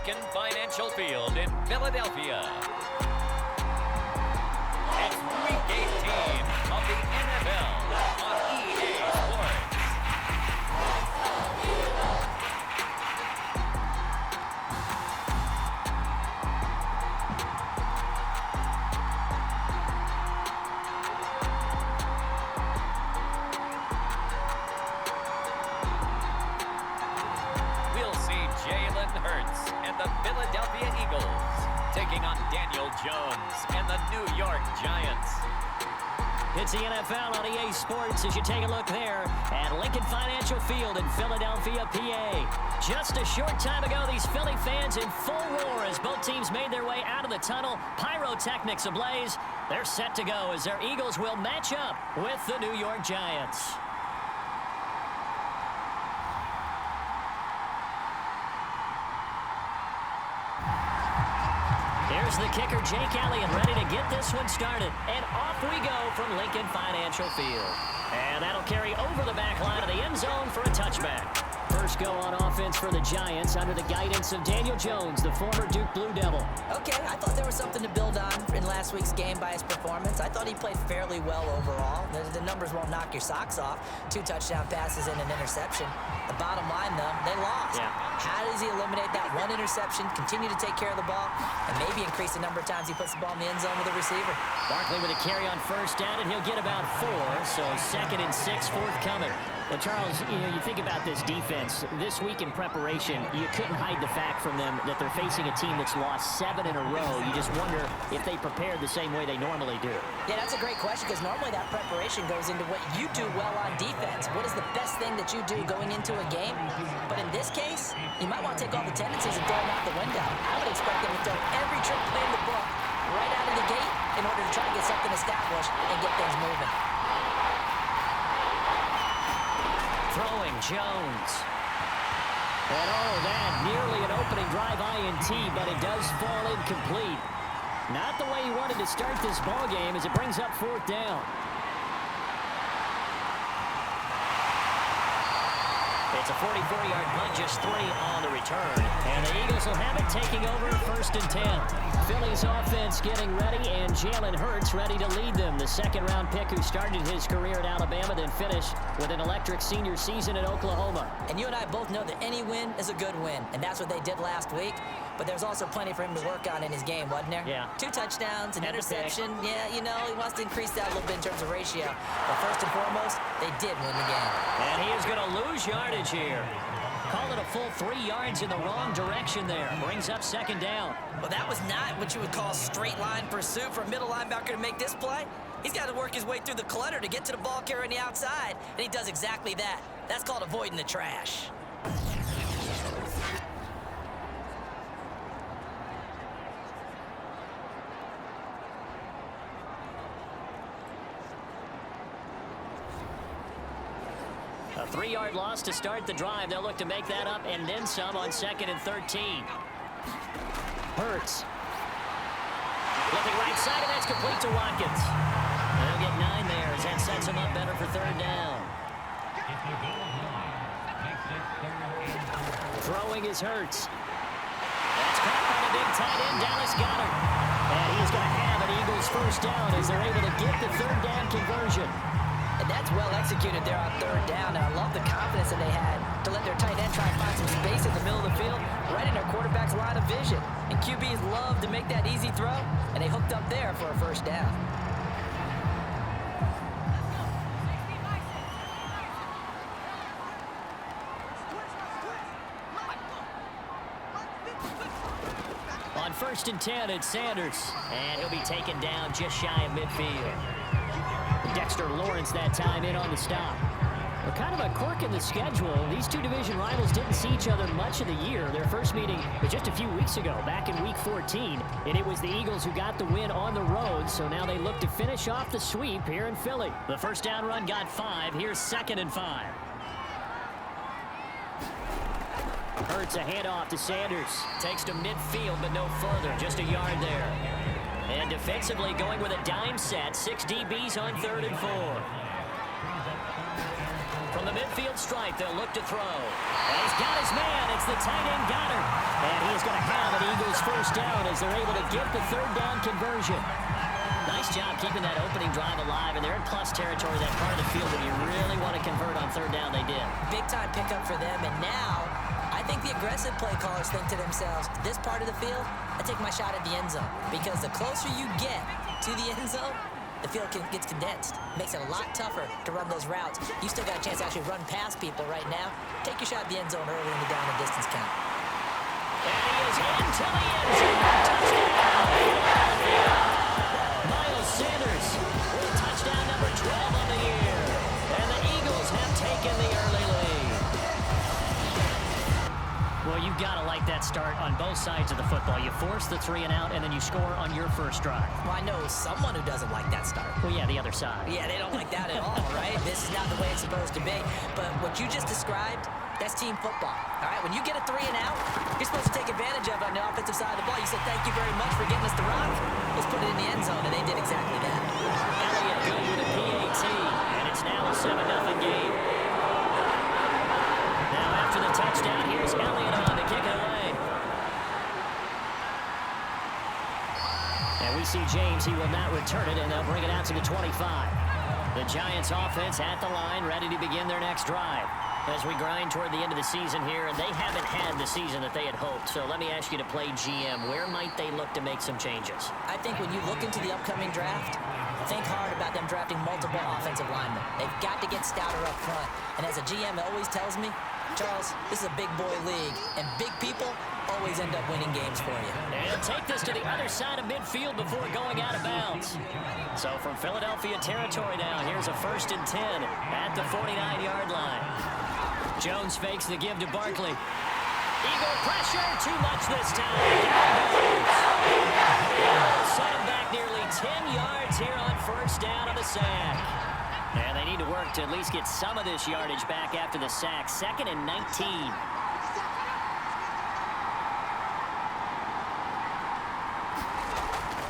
Lincoln Financial Field in Philadelphia. It's Week 18 of the NFL on EA Sports. We'll see Jalen Hurts and the Philadelphia Eagles taking on Daniel Jones and the New York Giants. It's the NFL on EA Sports as you take a look there at Lincoln Financial Field in Philadelphia, PA. Just a short time ago, these Philly fans in full roar as both teams made their way out of the tunnel. Pyrotechnics ablaze. They're set to go as their Eagles will match up with the New York Giants. Here's the kicker, Jake Elliott, ready to get this one started. And off we go from Lincoln Financial Field. And that'll carry over the back line of the end zone for a touchback. First go on offense for the Giants under the guidance of Daniel Jones, the former Duke Blue Devil. Okay, I thought there was something to build on in last week's game by his performance. I thought he played fairly well overall. The numbers won't knock your socks off. 2 touchdown passes and an interception. The bottom line, though, they lost. Yeah. How does he eliminate that one interception, continue to take care of the ball, and maybe increase the number of times he puts the ball in the end zone with a receiver? Barkley with a carry on first down, and he'll get about 4, so 2nd and 6 forthcoming. Well, Charles, you think about this defense. This week in preparation, you couldn't hide the fact from them that they're facing a team that's lost 7 in a row. You just wonder if they prepared the same way they normally do. Yeah, that's a great question because normally that preparation goes into what you do well on defense. What is the best thing that you do going into a game? But in this case, you might want to take all the tendencies and throw them out the window. I would expect them to throw every trick play in the book right out of the gate in order to try to get something established and get things moving. Throwing Jones. And that nearly an opening drive INT, but it does fall incomplete. Not the way he wanted to start this ball game as it brings up 4th down. It's a 44-yard punt, just 3 on the return. And the Eagles will have it taking over 1st and 10. Philly's offense getting ready, and Jalen Hurts ready to lead them. The 2nd-round pick who started his career at Alabama, then finished with an electric senior season at Oklahoma. And you and I both know that any win is a good win, and that's what they did last week. But there's also plenty for him to work on in his game, wasn't there? Yeah. 2 touchdowns, an interception. Yeah, he wants to increase that a little bit in terms of ratio. But first and foremost, they did win the game. And he is going to lose yardage here. Call it a full 3 yards in the wrong direction there. Brings up 2nd down. Well, that was not what you would call straight line pursuit for a middle linebacker to make this play. He's got to work his way through the clutter to get to the ball carrier on the outside, and he does exactly that. That's called avoiding the trash. A 3-yard loss to start the drive. They'll look to make that up and then some on 2nd and 13. Hurts. Flipping right side, and that's complete to Watkins. They'll get 9 there as that sets him up better for 3rd down. Throwing is Hurts. That's caught by the big tight end, Dallas Goedert. And he's going to have an Eagles 1st down as they're able to get the 3rd down conversion. And that's well executed there on 3rd down. And I love the confidence that they had to let their tight end try and find some space in the middle of the field, right in their quarterback's line of vision. And QBs love to make that easy throw, and they hooked up there for a 1st down. On 1st and 10, it's Sanders. And he'll be taken down just shy of midfield. Dexter Lawrence that time in on the stop. But kind of a quirk in the schedule. These 2 division rivals didn't see each other much of the year. Their first meeting was just a few weeks ago, back in Week 14. And it was the Eagles who got the win on the road, so now they look to finish off the sweep here in Philly. The 1st down run got 5. Here's 2nd and 5. Hurts a handoff to Sanders. Takes to midfield, but no further. Just a yard there. And defensively going with a dime set. 6 DBs on 3rd and 4. From the the midfield stripe, they'll look to throw. And he's got his man. It's the tight end Goddard. And he is going to have an Eagles first down as they're able to get the third down conversion. Nice job keeping that opening drive alive, and they're in plus territory, that part of the field that you really want to convert on third down. They did. Big time pickup for them, and now I think the aggressive play callers think to themselves, this part of the field, I take my shot at the end zone, because the closer you get to the end zone, the field gets condensed. Makes it a lot tougher to run those routes. You still got a chance to actually run past people right now. Take your shot at the end zone early in the down and distance count. And he is into the end zone. Touchdown. Miles Sanders with touchdown number 12 on the year. And the Eagles have taken the early lead. Well, you've got to like that start on both sides of the football. You force the 3 and out, and then you score on your first drive. Well, I know someone who doesn't like that start. Well, yeah, the other side. Yeah, they don't like that at all, right? This is not the way it's supposed to be. But what you just described, that's team football, all right? When you get a 3 and out, you're supposed to take advantage of it on the offensive side of the ball. You said, thank you very much for getting us the rock. Let's put it in the end zone, and they did exactly that. Elliott good with a PAT, and it's now a 7-0 game. Now after the touchdown, here's Elliott on to kick it away. And we see James, he will not return it, and they'll bring it out to the 25. The Giants offense at the line, ready to begin their next drive. As we grind toward the end of the season here, and they haven't had the season that they had hoped. So let me ask you to play GM. Where might they look to make some changes? I think when you look into the upcoming draft, think hard about them drafting multiple offensive linemen. They've got to get stouter up front. And as a GM always tells me, Charles, this is a big boy league, and big people always end up winning games for you. And take this to the other side of midfield before going out of bounds. So from Philadelphia territory now, here's a 1st and 10 at the 49-yard line. Jones fakes the give to Barkley. Eagle pressure, too much this time. Eagles set him back nearly 10 yards here on first down on the sack. And they need to work to at least get some of this yardage back after the sack. 2nd and 19.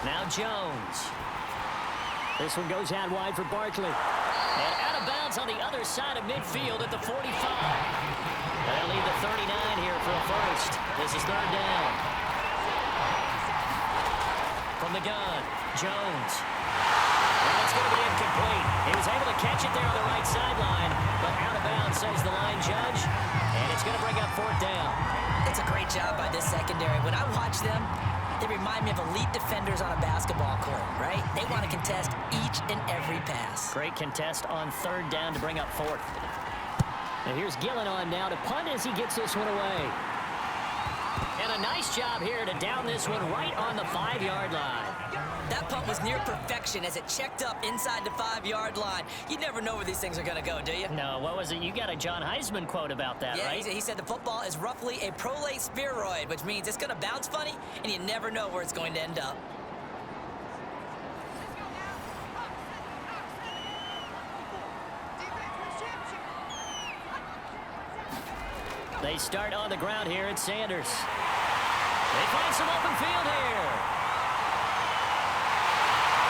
Now Jones. This one goes out wide for Barkley. And out of bounds on the other side of midfield at the 45. They'll leave the 39 here for a first. This is third down. From the gun, Jones. And it's going to be incomplete. He was able to catch it there on the right sideline, but out of bounds, says the line judge. And it's going to bring up 4th down. It's a great job by this secondary. When I watch them, they remind me of elite defenders on a basketball court, right? They want to contest each and every pass. Great contest on third down to bring up 4th. And here's Gillen on now to punt as he gets this one away. And a nice job here to down this one right on the 5-yard line. That punt was near perfection as it checked up inside the 5-yard line. You never know where these things are going to go, do you? No, what was it? You got a John Heisman quote about that, yeah, right? He said the football is roughly a prolate spheroid, which means it's going to bounce funny, and you never know where it's going to end up. They start on the ground here at Sanders. They find some open field here.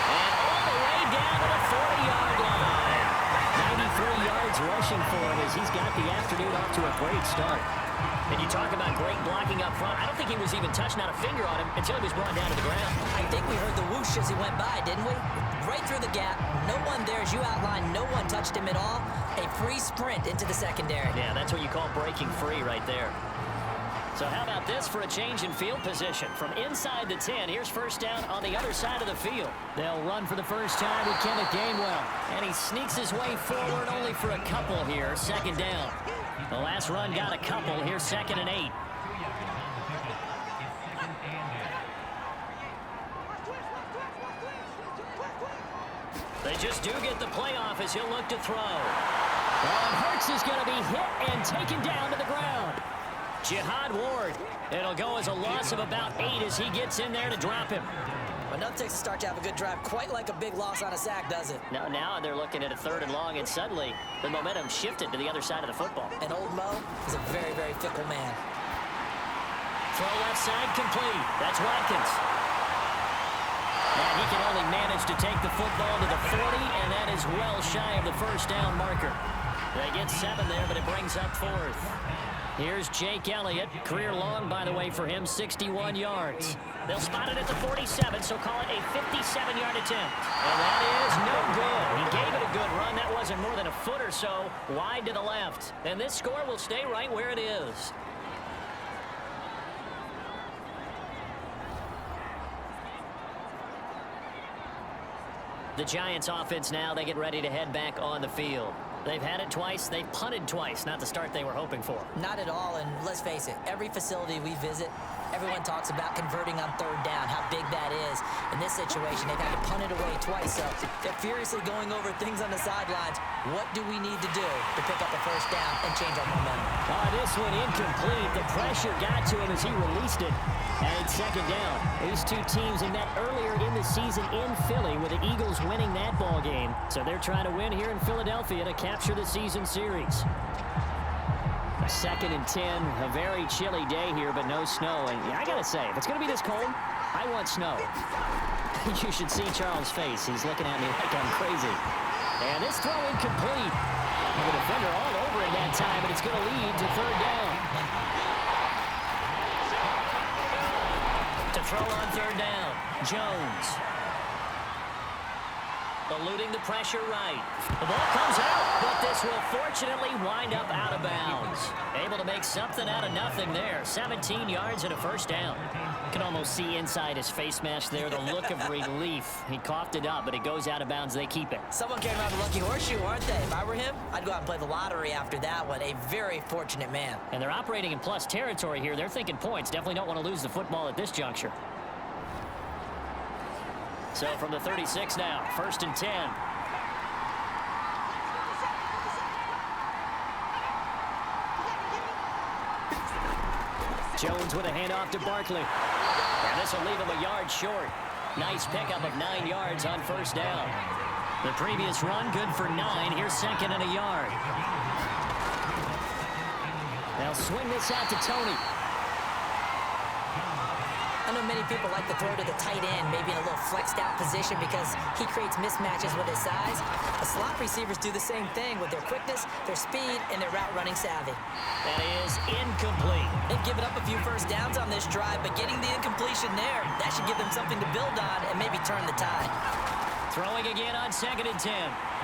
And all the way down to the 40-yard line. 93 yards rushing for him as he's got the afternoon off to a great start. And you talk about great blocking up front. I don't think he was even touching out a finger on him until he was brought down to the ground. I think we heard the whoosh as he went by, didn't we? Right through the gap. No one there, as you outlined, no one touched him at all. A free sprint into the secondary. Yeah, that's what you call breaking free right there. So how about this for a change in field position? From inside the 10, here's first down on the other side of the field. They'll run for the first time with Kenneth Gainwell. And he sneaks his way forward only for a couple here, 2nd down. The last run got a couple. Here's 2nd and 8. They just do get the playoff as he'll look to throw. And Hurts is going to be hit and taken down to the ground. Jihad Ward. It'll go as a loss of about 8 as he gets in there to drop him. Well, nothing takes a start to have a good drive quite like a big loss on a sack, does it? No, now they're looking at a 3rd and long, and suddenly the momentum shifted to the other side of the football. And old Mo is a very, very fickle man. Throw left side complete. That's Watkins. And he can only manage to take the football to the 40, and that is well shy of the first down marker. They get 7 there, but it brings up 4th. Here's Jake Elliott. Career long, by the way, for him, 61 yards. They'll spot it at the 47, so call it a 57-yard attempt. And that is no good. He gave it a good run. That wasn't more than a foot or so wide to the left. And this score will stay right where it is. The Giants offense now, they get ready to head back on the field. They've had it twice. They've punted twice. Not the start they were hoping for. Not at all, and let's face it, every facility we visit, everyone talks about converting on 3rd down, how big that is. In this situation, they've had to punt it away twice, so they're furiously going over things on the sidelines. What do we need to do to pick up a 1st down and change our momentum? This one incomplete. The pressure got to him as he released it. And it's 2nd down. These two teams had met earlier in the season in Philly with the Eagles winning that ball game. So they're trying to win here in Philadelphia to capture the season series. 2nd and 10. A very chilly day here, but no snow. And I got to say, if it's going to be this cold, I want snow. You should see Charles' face. He's looking at me like I'm crazy. And this throw incomplete. The defender all over it that time, but it's going to lead to 3rd down. To throw on 3rd down, Jones. Eluding the pressure right. The ball comes out, but this will fortunately wind up out of bounds. Able to make something out of nothing there. 17 yards and a 1st down. You can almost see inside his face mask there the look of relief. He coughed it up, but it goes out of bounds. They keep it. Someone came around the lucky horseshoe, aren't they? If I were him, I'd go out and play the lottery after that one. A very fortunate man. And they're operating in plus territory here. They're thinking points. Definitely don't want to lose the football at this juncture. So from the 36 now, 1st and 10. Jones with a handoff to Barkley. And this will leave him a yard short. Nice pickup of 9 yards on 1st down. The previous run, good for 9. Here's 2nd and a yard. They'll swing this out to Tony. I know many people like to throw to the tight end, maybe in a little flexed out position because he creates mismatches with his size. The slot receivers do the same thing with their quickness, their speed, and their route running savvy. That is incomplete. They've given up a few 1st downs on this drive, but getting the incompletion there, that should give them something to build on and maybe turn the tide. Throwing again on 2nd and 10.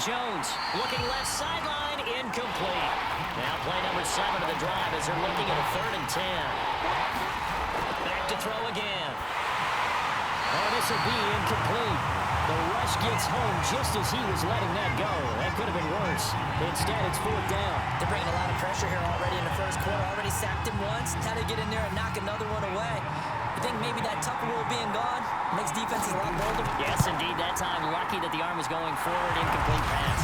Jones looking left sideline, incomplete. Now play number 7 of the drive as they're looking at a 3rd and 10. Back to throw again. Oh, this will be incomplete. The rush gets home just as he was letting that go. That could have been worse. Instead, it's 4th down. They're bringing a lot of pressure here already in the 1st quarter. Already sacked him once. Now to get in there and knock another one away. You think maybe that Tucker rule being gone makes defenses a lot bolder? Yes, indeed. That time, lucky that the arm was going forward. Incomplete pass.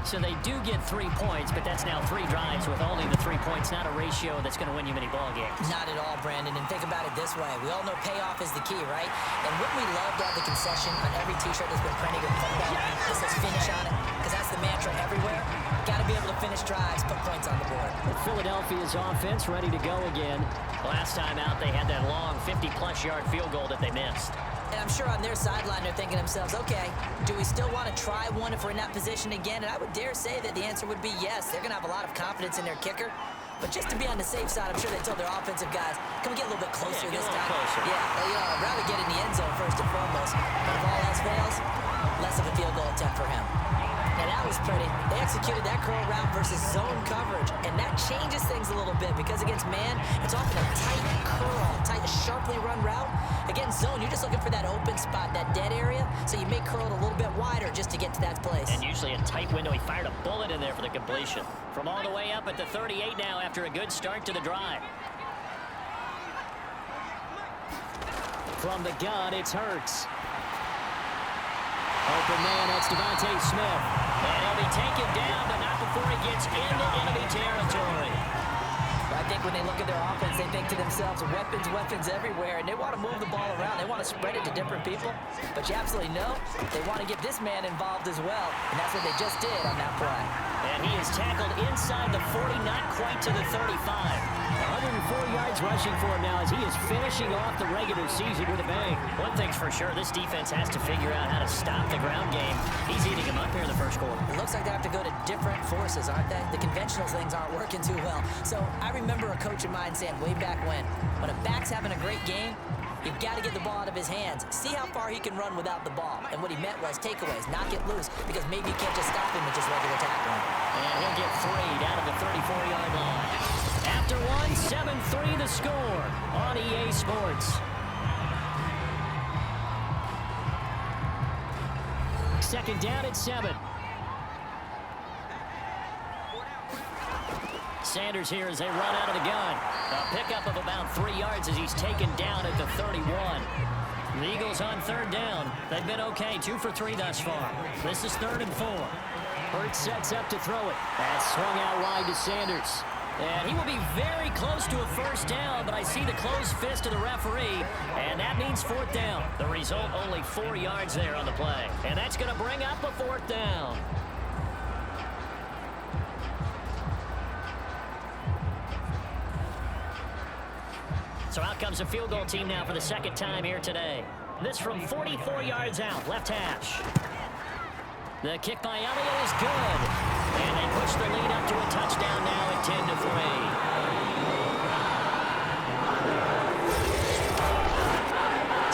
So they do get 3 points, but that's now 3 drives with only the 3 points. Not a ratio that's going to win you many ball games. Not at all, Brandon. And think about it this way. We all know payoff is the key, right? And wouldn't we love to have the concession on every T-shirt that's been printed in football that says finish on it? Because that's the mantra everywhere. Got to be able to finish drives, put points on the board. Philadelphia's offense ready to go again. Last time out, they had that long 50-plus yard field goal that they missed. And I'm sure on their sideline they're thinking to themselves, okay, do we still want to try one if we're in that position again? And I would dare say that the answer would be yes. They're going to have a lot of confidence in their kicker. But just to be on the safe side, I'm sure they told their offensive guys, can we get a little bit closer this time? Closer. Yeah, well, I'd rather get in the end zone first and foremost. But if all else fails, less of a field goal attempt for him. Now that was pretty. They executed that curl route versus zone coverage, and that changes things a little bit because against man, it's often a tight curl, tight, sharply run route. Against zone, you're just looking for that open spot, that dead area, so you may curl it a little bit wider just to get to that place. And usually a tight window. He fired a bullet in there for the completion. From all the way up at the 38 now after a good start to the drive. From the gun, it's Hurts. Open man, that's Devontae Smith. And he'll be taken down, but not before he gets into enemy territory. Like think when they look at their offense, they think to themselves, weapons, weapons everywhere, and they want to move the ball around. They want to spread it to different people. But you absolutely know they want to get this man involved as well, and that's what they just did on that play. And he is tackled inside the 40, not quite to the 35. 104 yards rushing for him now as he is finishing off the regular season with a bang. One thing's for sure, this defense has to figure out how to stop the ground game. He's eating him up here in the first quarter. It looks like they have to go to different forces, aren't they? The conventional things aren't working too well. So I remember a coach of mine saying way back when a back's having a great game, you've got to get the ball out of his hands. See how far he can run without the ball. And what he meant was takeaways, knock it loose, because maybe you can't just stop him with just regular tackling. And he'll get 3 down to the 34-yard line. After one, 7-3 the score on EA Sports. Second down at 7. Sanders here as they run out of the gun. A pickup of about 3 yards as he's taken down at the 31. The Eagles on third down. They've been okay, 2 for 3 thus far. This is 3rd and 4. Hurts sets up to throw it. That's swung out wide to Sanders. And he will be very close to a first down, but I see the closed fist of the referee, and that means 4th down. The result, only 4 yards there on the play. And that's going to bring up a 4th down. So out comes a field goal team now for the second time here today. This from 44 yards out, left hash. The kick by Elliott is good. And they push the lead up to a touchdown now at 10-3.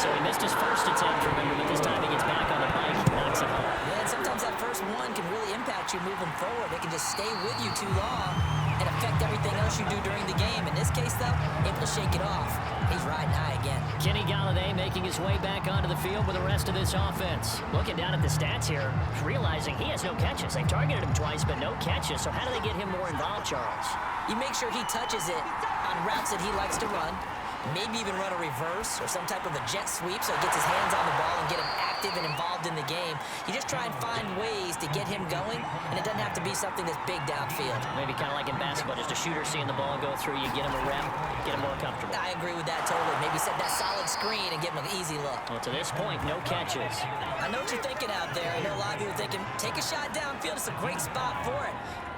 So he missed his first attempt, remember, but this time he gets back on the bike and knocks it home. Yeah, and sometimes that first one can really impact you moving forward. They can just stay with you too long and affect everything else you do during the game. In this case, though, able to shake it off. He's riding high again. Kenny Golladay making his way back onto the field with the rest of this offense. Looking down at the stats here, realizing he has no catches. They targeted him twice, but no catches. So how do they get him more involved, Charles? You make sure he touches it on routes that he likes to run. Maybe even run a reverse or some type of a jet sweep so he gets his hands on the ball and get him active and involved in the game. You just try and find ways to get him going, and it doesn't have to be something that's big downfield. Maybe kind of like in basketball, just a shooter seeing the ball go through, you get him a rep, get him more comfortable. I agree with that totally. Maybe set that solid screen and give him an easy look. Well, to this point, no catches. I know what you're thinking out there. I know a lot of people are thinking, take a shot downfield. It's a great spot for it.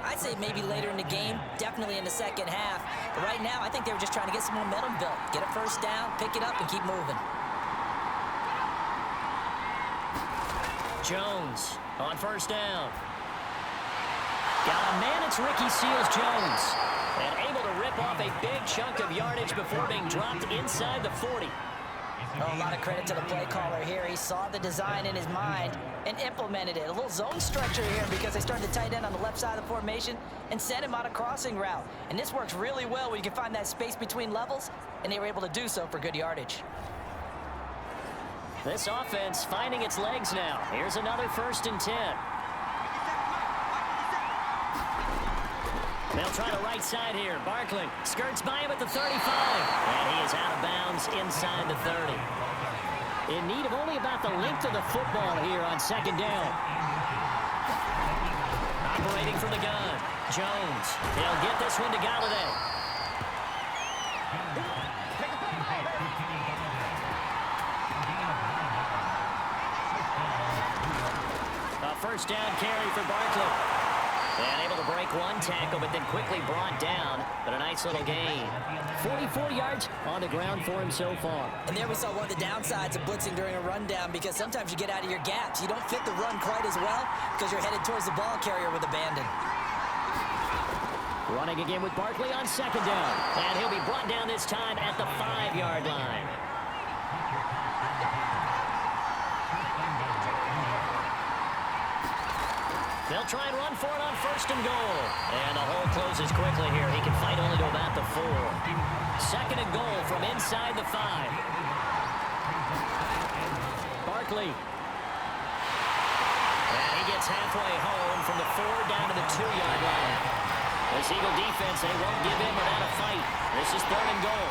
I'd say maybe later in the game, definitely in the second half. But right now, I think they were just trying to get some momentum built. Get a first down, pick it up, and keep moving. Jones on first down. Got a man, it's Ricky Seals-Jones. And able to rip off a big chunk of yardage before being dropped inside the 40. Oh, a lot of credit to the play caller here. He saw the design in his mind and implemented it. A little zone structure here because they started to tight end on the left side of the formation and sent him on a crossing route. And this works really well when you can find that space between levels, and they were able to do so for good yardage. This offense finding its legs now. Here's another 1st and 10. They'll try the right side here. Barkley skirts by him at the 35. And he is out of bounds inside the 30. In need of only about the length of the football here on second down. Operating from the gun. Jones. He'll get this one to Golladay. A first down carry for Barkley. And able to break one tackle, but then quickly brought down. But a nice little gain. 44 yards on the ground for him so far. And there we saw one of the downsides of blitzing during a rundown, because sometimes you get out of your gaps. You don't fit the run quite as well because you're headed towards the ball carrier with abandon. Running again with Barkley on second down. And he'll be brought down this time at the 5-yard line. They'll try and run for it on 1st and goal. And the hole closes quickly here. He can fight only to about the 4. 2nd and goal from inside the 5. Barkley. And he gets halfway home from the 4 down to the 2-yard line. This Eagle defense, they won't give in without a fight. This is 3rd and goal.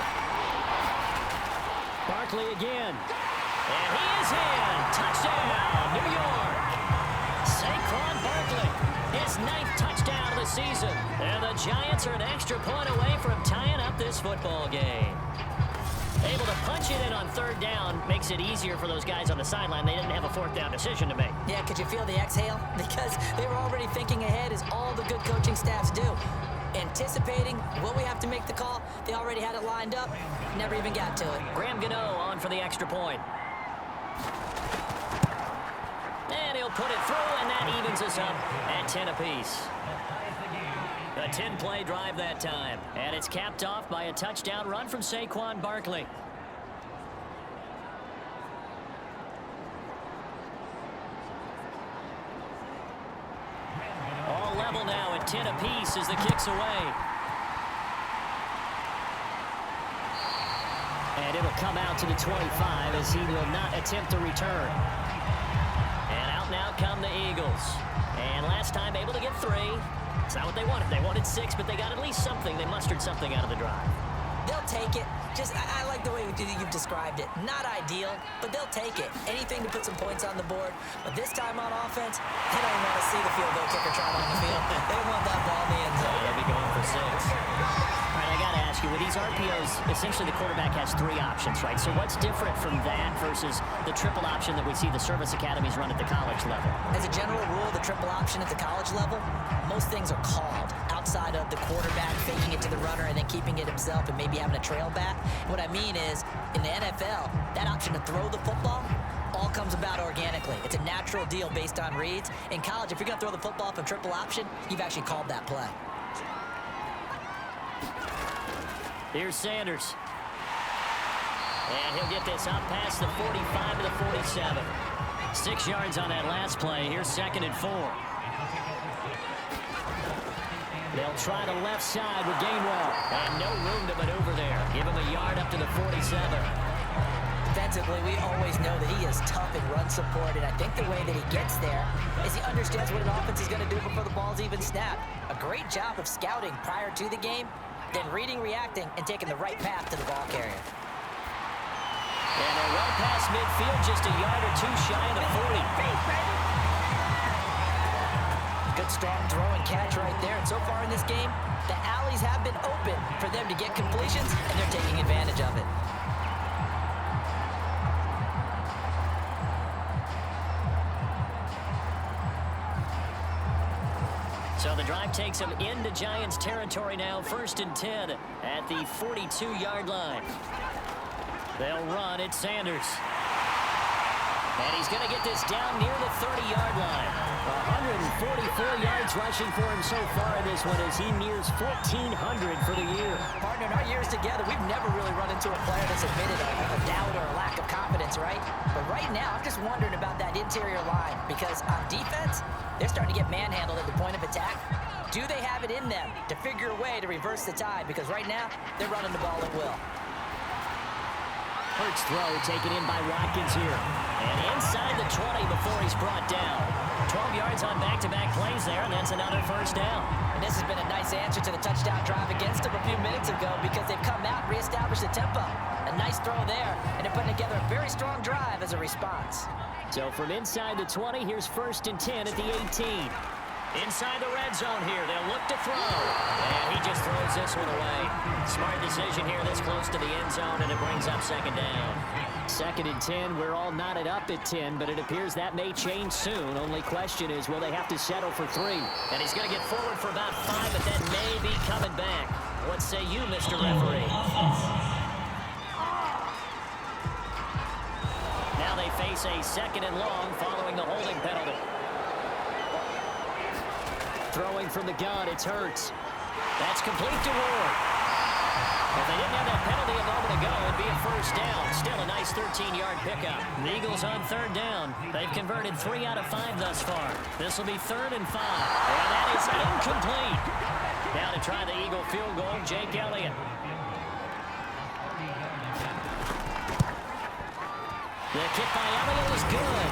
Barkley again. And he is in. Touchdown, New York. Saquon Barkley, his 9th touchdown first down of the season. And the Giants are an extra point away from tying up this football game. Able to punch it in on third down makes it easier for those guys on the sideline. They didn't have a fourth down decision to make. Yeah, could you feel the exhale? Because they were already thinking ahead, as all the good coaching staffs do. Anticipating, will we have to make the call? They already had it lined up, never even got to it. Graham Gano on for the extra point. And he'll put it through, and that evens us up at 10 apiece. A 10-play drive that time. And it's capped off by a touchdown run from Saquon Barkley. All level now at 10 apiece as the kick's away. And it'll come out to the 25 as he will not attempt to return. And out now come the Eagles. And last time able to get 3. It's not what they wanted. They wanted 6, but they got at least something. They mustered something out of the drive. They'll take it. I like the way you've described it. Not ideal, but they'll take it. Anything to put some points on the board. But this time on offense, they don't want to see the field goal kicker trot on the field. They want that ball in the end zone. They'll be going for 6. All right, I got to ask you, with these RPOs, essentially the quarterback has 3 options, right? So what's different from that versus the triple option that we see the service academies run at the college level? As a general rule, the triple option at the college level, most things are called outside of the quarterback faking it to the runner and then keeping it himself and maybe having a trail back. What I mean is, in the NFL, that option to throw the football all comes about organically. It's a natural deal based on reads. In college, if you're going to throw the football from triple option, you've actually called that play. Here's Sanders. And he'll get this up past the 45 to the 47. 6 yards on that last play. Here's 2nd and 4. They'll try the left side with Gainwell. And no room to maneuver there. Give him a yard up to the 47. Defensively, we always know that he is tough in run support, and I think the way that he gets there is he understands what an offense is going to do before the ball's even snapped. A great job of scouting prior to the game, then reading, reacting, and taking the right path to the ball carrier. And they're well past midfield, just a yard or 2 shy of the 40. Good strong throw and catch right there. And so far in this game, the alleys have been open for them to get completions, and they're taking advantage of it. So the drive takes them into Giants territory now. 1st and 10 at the 42-yard line. They'll run it. Sanders. And he's going to get this down near the 30-yard line. 144 yards rushing for him so far in this one as he nears 1,400 for the year. Partner, in our years together, we've never really run into a player that's admitted a doubt or a lack of confidence, right? But right now, I'm just wondering about that interior line because on defense, they're starting to get manhandled at the point of attack. Do they have it in them to figure a way to reverse the tide? Because right now, they're running the ball at will. Hurts throw taken in by Watkins here. And inside the 20 before he's brought down. 12 yards on back-to-back plays there, and that's another 1st down. And this has been a nice answer to the touchdown drive against them a few minutes ago because they've come out and reestablished the tempo. A nice throw there, and they're putting together a very strong drive as a response. So from inside the 20, here's 1st and 10 at the 18. Inside the red zone here, they'll look to throw. And he just throws this one away. Smart decision here this close to the end zone, and it brings up 2nd down. 2nd and 10, we're all knotted up at 10, but it appears that may change soon. Only question is, will they have to settle for 3? And he's going to get forward for about 5, but then may be coming back. What say you, Mr. Referee? Now they face a 2nd and long following the holding penalty. Throwing from the gun, it's Hurts. That's complete to Ward. If they didn't have that penalty a moment ago, it'd be a 1st down. Still a nice 13-yard pickup. The Eagles on 3rd down. They've converted 3 out of 5 thus far. This will be 3rd and 5. And that is incomplete. Now to try the Eagle field goal, Jake Elliott. The kick by Elliott is good.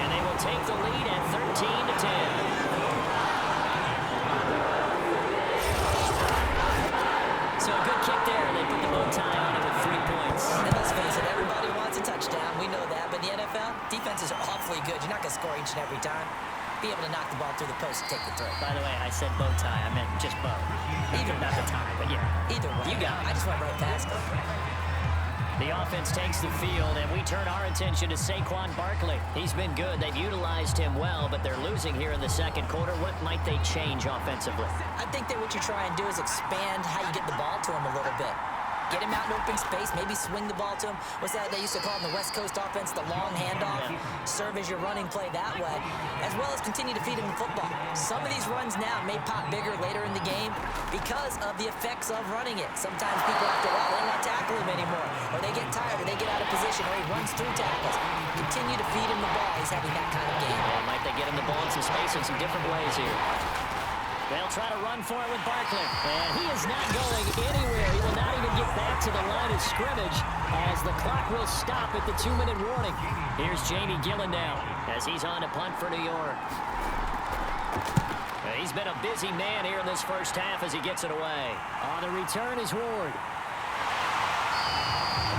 And they will take the lead at 13-10. So a good kick there. They put the bow tie on it with 3 points. And let's face it, everybody wants a touchdown. We know that. But in the NFL, defenses are awfully good. You're not going to score each and every time. be able to knock the ball through the post and take the throw. By the way, I said bow tie. I meant just bow. Either Not the tie, but yeah. Either way. You got it. I just went right past it. The offense takes the field, and we turn our attention to Saquon Barkley. He's been good. They've utilized him well, but they're losing here in the second quarter. What might they change offensively? I think that what you try and do is expand how you get the ball to him a little bit. Get him out in open space, maybe swing the ball to him. What's that they used to call in the West Coast offense, the long handoff? Yeah. Serve as your running play that way, as well as continue to feed him the football. Some of these runs now may pop bigger later in the game because of the effects of running it. Sometimes people after a while, they don't want to tackle him anymore, or they get tired, or they get out of position, or he runs through tackles. Continue to feed him the ball. He's having that kind of game. Yeah, might they get him the ball in some space in some different ways here. They'll try to run for it with Barkley. And he is not going anywhere. He will not even get back to the line of scrimmage as the clock will stop at the 2-minute warning. Here's Jamie Gillen now as he's on to punt for New York. He's been a busy man here in this first half as he gets it away. On the return is Ward.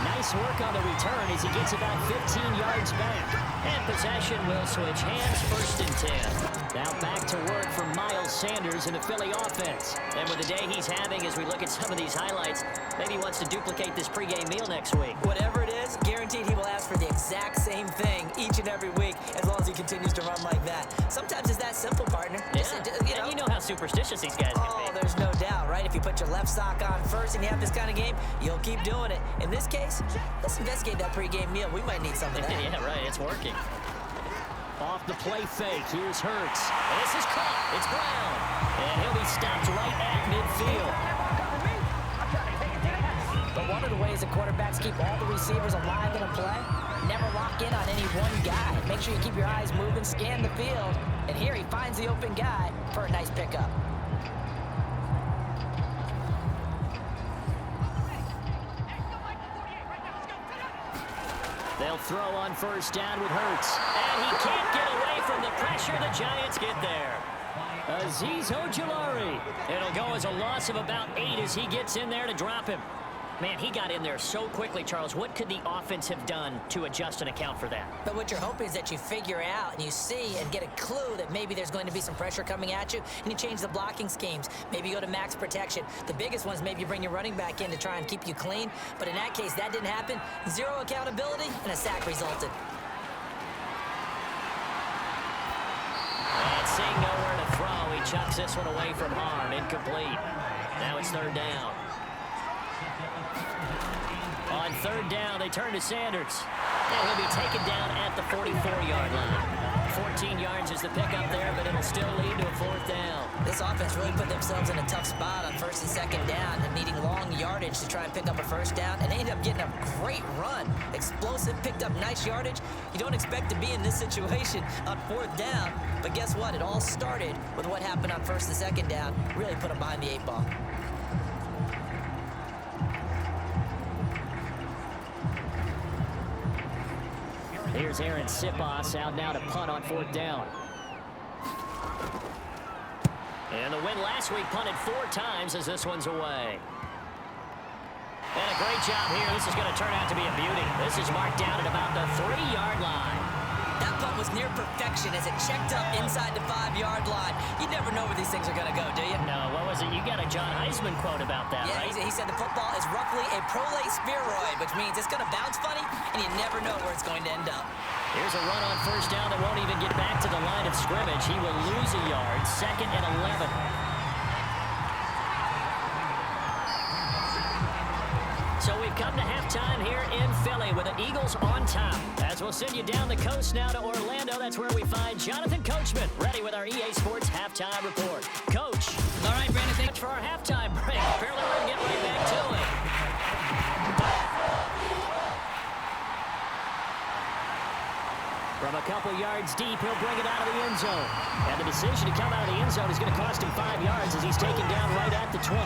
Nice work on the return as he gets about 15 yards back. And possession will switch hands, 1st and 10. Now back to work for Miles Sanders in the Philly offense. And with the day he's having as we look at some of these highlights, maybe he wants to duplicate this pregame meal next week. Whatever it is, guaranteed he will ask for the exact same thing each and every week as long as he continues to run like that. Sometimes it's that simple, partner. Yeah. Just, You know how superstitious these guys can Oh, be. there's no doubt, right? If you put your left sock on first and you have this kind of game, you'll keep doing it. In this case, let's investigate that pregame meal. We might need some of that. Yeah, right. It's working. Off the play fake. Here's Hurts. And this is caught. It's Brown. And he'll be stopped right at midfield. But one of the ways that quarterbacks keep all the receivers alive in a play, never lock in on any one guy. Make sure you keep your eyes moving, scan the field. And here he finds the open guy for a nice pickup. They'll throw on 1st down with Hurts. And he can't get away from the pressure. The Giants get there. Azeez Ojulari. It'll go as a loss of about 8 as he gets in there to drop him. Man, he got in there so quickly, Charles. What could the offense have done to adjust and account for that? But what you're hoping is that you figure out and you see and get a clue that maybe there's going to be some pressure coming at you, and you change the blocking schemes. Maybe you go to max protection. The biggest ones, maybe you bring your running back in to try and keep you clean. But in that case, that didn't happen. 0 accountability, and a sack resulted. And seeing nowhere to throw, he chucks this one away from harm. Incomplete. Now it's 3rd down. On 3rd down, they turn to Sanders. And he'll be taken down at the 44-yard line. 14 yards is the pickup there, but it'll still lead to a 4th down. This offense really put themselves in a tough spot on 1st and 2nd down and needing long yardage to try and pick up a 1st down. And they ended up getting a great run. Explosive, picked up nice yardage. You don't expect to be in this situation on 4th down. But guess what? It all started with what happened on 1st and 2nd down. Really put them behind the 8 ball. Here's Aaron Sipos out now to punt on 4th down. And the win last week punted 4 times as this one's away. And a great job here. This is going to turn out to be a beauty. This is marked down at about the 3-yard line. That punt was near perfection as it checked up inside the 5-yard line. You never know where these things are going to go, do you? No, what was it? You got a John Heisman quote about that, Yeah, right? he said the football is roughly a prolate spheroid, which means it's going to bounce funny, and you never know where it's going to end up. Here's a run on 1st down that won't even get back to the line of scrimmage. He will lose a yard. 2nd and 11. So we've come to halftime here in Philly with the Eagles on top. As we'll send you down the coast now to Orlando, that's where we find Jonathan Coachman, ready with our EA Sports Halftime Report. Coach. All right, Brandon, thank you for our halftime break. Apparently we're going to get right back to it. From a couple yards deep, he'll bring it out of the end zone. And the decision to come out of the end zone is going to cost him 5 yards as he's taken down right at the 20.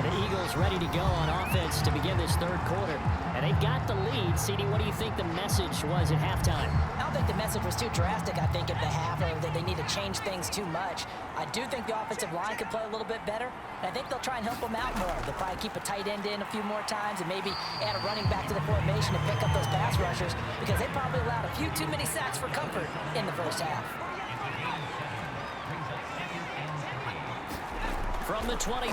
The Eagles Eagles ready to go on offense to begin this third quarter. And they've got the lead. CD, what do you think the message was at halftime? I don't think the message was too drastic, I think, at the half, or that they need to change things too much. I do think the offensive line could play a little bit better, and I think they'll try and help them out more. They'll probably keep a tight end in a few more times and maybe add a running back to the formation and pick up those pass rushers, because they probably allowed a few too many sacks for comfort in the first half. From the 27,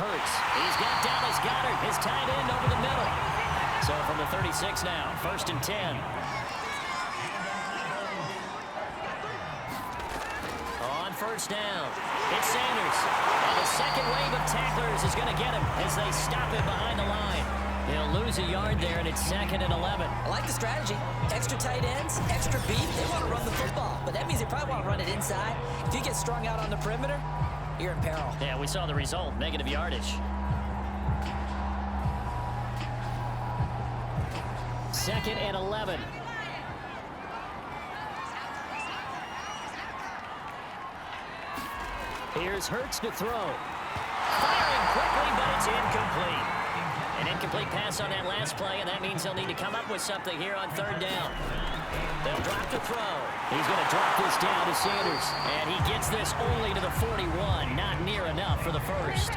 Hurts. He's got Dallas Goedert, his tight end, over the middle. So from the 36 now, 1st and 10. On first down, it's Sanders. And the second wave of tacklers is going to get him as they stop him behind the line. They'll lose a yard there, and it's 2nd and 11. I like the strategy. Extra tight ends, extra beef. They want to run the football, but that means they probably want to run it inside. If you get strung out on the perimeter, you're in peril. Yeah, we saw the result, negative yardage. 2nd and 11. Here's Hurts to throw. Firing quickly, but it's incomplete. An incomplete pass on that last play, and that means they'll need to come up with something here on 3rd down. They'll drop the throw. He's going to drop this down to Sanders, and he gets this only to the 41. Not near enough for the first.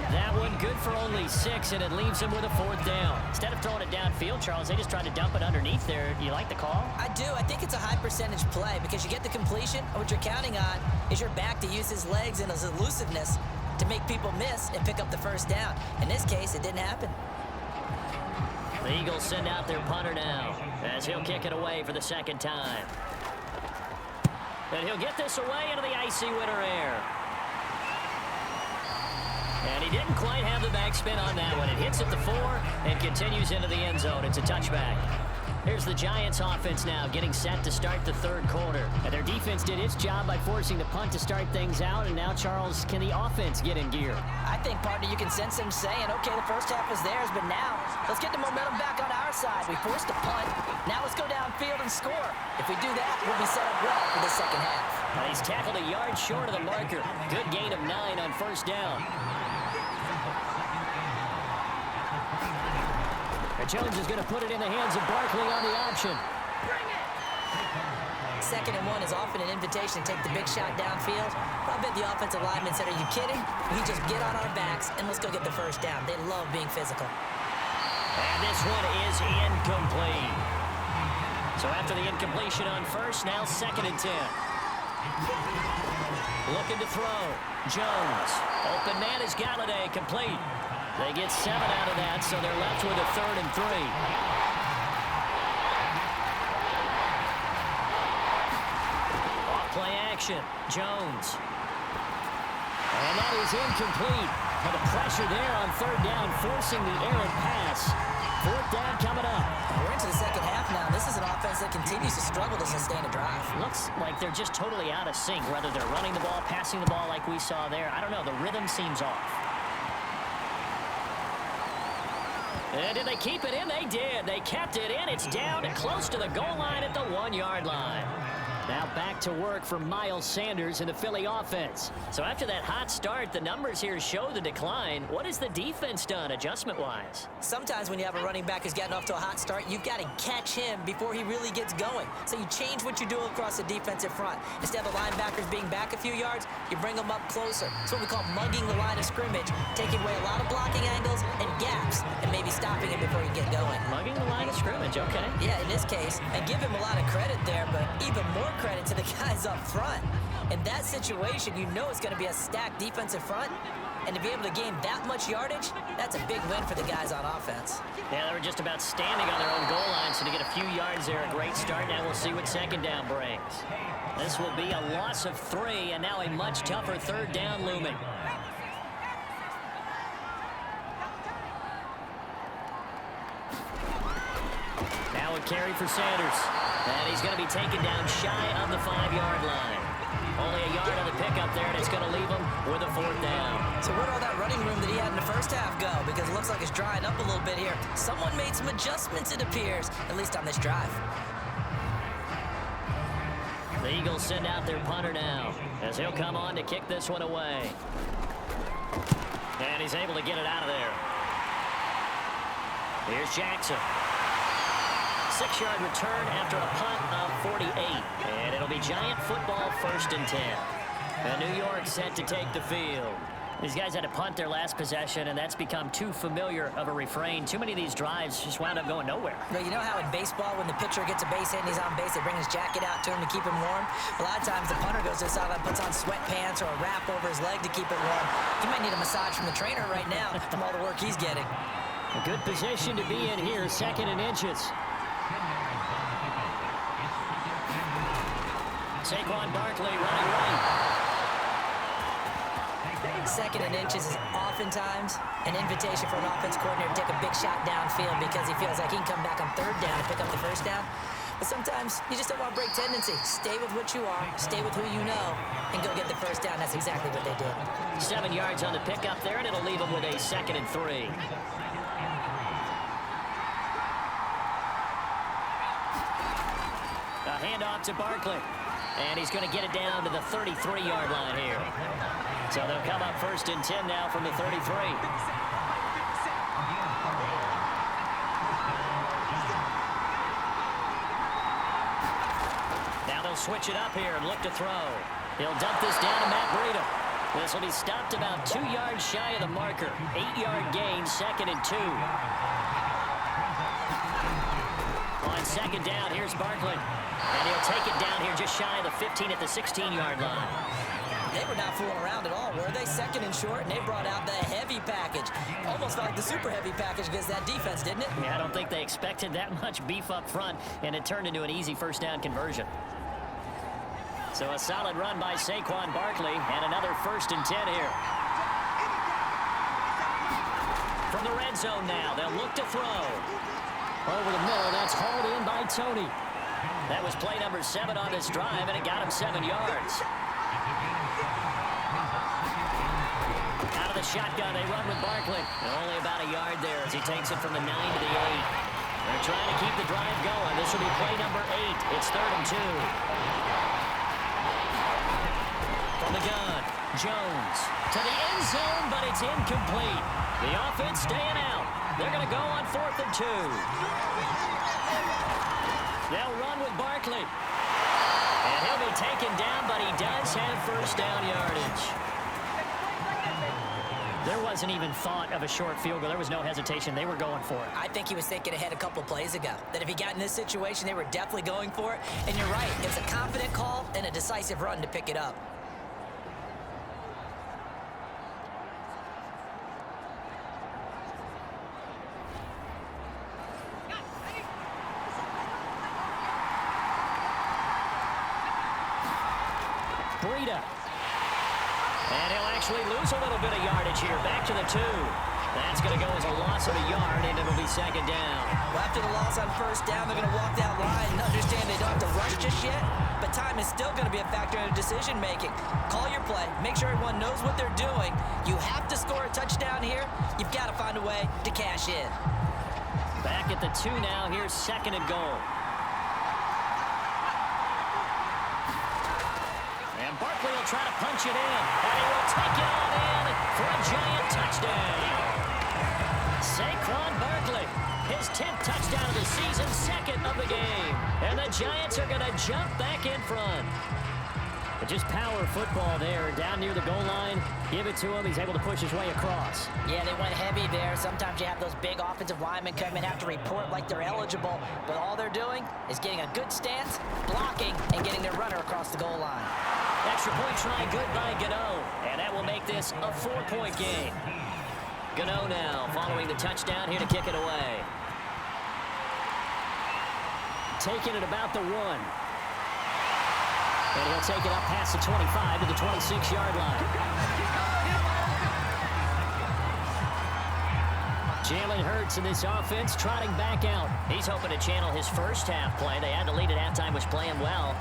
That one good for only 6, and it leaves him with a 4th down. Instead of throwing it downfield, Charles, they just tried to dump it underneath there. Do you like the call? I do. I think it's a high percentage play because you get the completion, and what you're counting on is your back to use his legs and his elusiveness to make people miss and pick up the first down. In this case, it didn't happen. The Eagles send out their punter now as he'll kick it away for the 2nd time. And he'll get this away into the icy winter air. And he didn't quite have the backspin on that one. It hits at the 4 and continues into the end zone. It's a touchback. Here's the Giants offense now getting set to start the 3rd quarter. And their defense did its job by forcing the punt to start things out. And now, Charles, can the offense get in gear? I think, partner, you can sense him saying, okay, the first half was theirs, but now let's get the momentum back on our side. We forced a punt. Now let's go downfield and score. If we do that, we'll be set up well for the 2nd half. Well, he's tackled a yard short of the marker. Good gain of 9 on first down. Jones is going to put it in the hands of Barkley on the option. 2nd and 1 is often an invitation to take the big shot downfield. I bet the offensive lineman said, are you kidding? We just get on our backs and let's go get the first down. They love being physical. And this one is incomplete. So after the incompletion on first, now 2nd and 10. Looking to throw. Jones. Open man is Galladay. Complete. They get 7 out of that, so they're left with a 3rd and 3. Off play action. Jones. And that is incomplete. And the pressure there on 3rd down, forcing the errant pass. 4th down coming up. We're into the 2nd half now. This is an offense that continues to struggle to sustain a drive. Looks like they're just totally out of sync, whether they're running the ball, passing the ball like we saw there. I don't know. The rhythm seems off. And did they keep it in? They did. They kept it in. It's down and close to the goal line at the 1-yard line. Now back to work for Miles Sanders in the Philly offense. So after that hot start, the numbers here show the decline. What has the defense done adjustment-wise? Sometimes when you have a running back who's gotten off to a hot start, you've got to catch him before he really gets going. So you change what you do across the defensive front. Instead of the linebackers being back a few yards, you bring them up closer. It's what we call mugging the line of scrimmage, taking away a lot of blocking angles and gaps, and maybe stopping him before you get going. Mugging the line of scrimmage, okay. Yeah, in this case, and give him a lot of credit there, but even more credit to the guys up front. In that situation, you know it's going to be a stacked defensive front, and to be able to gain that much yardage, that's a big win for the guys on offense. Yeah, they were just about standing on their own goal line, so to get a few yards there, a great start. Now we'll see what 2nd down brings. This will be a loss of 3, and now a much tougher 3rd down looming. Now a carry for Sanders. And he's going to be taken down shy of the 5-yard line. Only a yard on the pickup there, and it's going to leave him with a 4th down. So where'd all that running room that he had in the first half go? Because it looks like it's drying up a little bit here. Someone made some adjustments, it appears, at least on this drive. The Eagles send out their punter now, as he'll come on to kick this one away. And he's able to get it out of there. Here's Jackson. 6-yard return after a punt of 48. And it'll be Giant football, 1st and 10. And New York set to take the field. These guys had to punt their last possession, and that's become too familiar of a refrain. Too many of these drives just wound up going nowhere. Well, you know how in baseball, when the pitcher gets a base hit and he's on base, they bring his jacket out to him to keep him warm? A lot of times the punter goes to the sideline, puts on sweatpants or a wrap over his leg to keep it warm. He might need a massage from the trainer right now from all the work he's getting. A good position to be in here, 2nd and inches. Saquon Barkley running right. 2nd and inches is oftentimes an invitation for an offense coordinator to take a big shot downfield because he feels like he can come back on 3rd down and pick up the 1st down. But sometimes you just don't want to break tendency. Stay with what you are, stay with who you know, and go get the 1st down. That's exactly what they did. 7 yards on the pickup there, and it'll leave him with a 2nd and 3. A handoff to Barkley. And he's going to get it down to the 33-yard line here. So they'll come up 1st and 10 now from the 33. Now they'll switch it up here and look to throw. He'll dump this down to Matt Breida. This will be stopped about 2 yards shy of the marker. 8-yard gain, 2nd and 2. On 2nd down, here's Barkley. And he'll take it down here just shy of the 15 at the 16-yard line. They were not fooling around at all, were they? 2nd and short, and they brought out the heavy package. Almost felt like the super heavy package against that defense, didn't it? Yeah, I don't think they expected that much beef up front, and it turned into an easy 1st down conversion. So a solid run by Saquon Barkley, and another 1st and 10 here. From the red zone now, they'll look to throw. Over the middle, that's hauled in by Tony. That was play number 7 on this drive, and it got him 7 yards. Out of the shotgun, they run with Barkley. Only about a yard there as he takes it from the 9 to the 8. They're trying to keep the drive going. This will be play number 8. It's 3rd and 2. From the gun, Jones to the end zone, but it's incomplete. The offense staying out. They're going to go on 4th and 2. They'll run with Barkley. And he'll be taken down, but he does have 1st down yardage. There wasn't even thought of a short field goal. There was no hesitation. They were going for it. I think he was thinking ahead a couple plays ago, that if he got in this situation, they were definitely going for it. And you're right. It's a confident call and a decisive run to pick it up. Breida. And he'll actually lose a little bit of yardage here. Back to the 2. That's going to go as a loss of a yard, and it'll be 2nd down. Well, after the loss on 1st down, they're going to walk that line and understand they don't have to rush just yet, but time is still going to be a factor in decision-making. Call your play. Make sure everyone knows what they're doing. You have to score a touchdown here. You've got to find a way to cash in. Back at the 2 now. Here's 2nd and goal. And Barkley will try to punch it in. And he will take it on in for a Giant touchdown. Saquon Barkley, his 10th touchdown of the season, 2nd of the game. And the Giants are going to jump back in front. But just power football there. Down near the goal line. Give it to him. He's able to push his way across. Yeah, they went heavy there. Sometimes you have those big offensive linemen come in, have to report like they're eligible. But all they're doing is getting a good stance, blocking, and getting their runner across the goal line. Extra point try good by Gano. And that will make this a 4-point game. Gano now following the touchdown here to kick it away. Taking it about the 1. And he'll take it up past the 25 to the 26-yard line. Jalen Hurts in this offense trotting back out. He's hoping to channel his first half play. They had the lead at halftime, was playing well.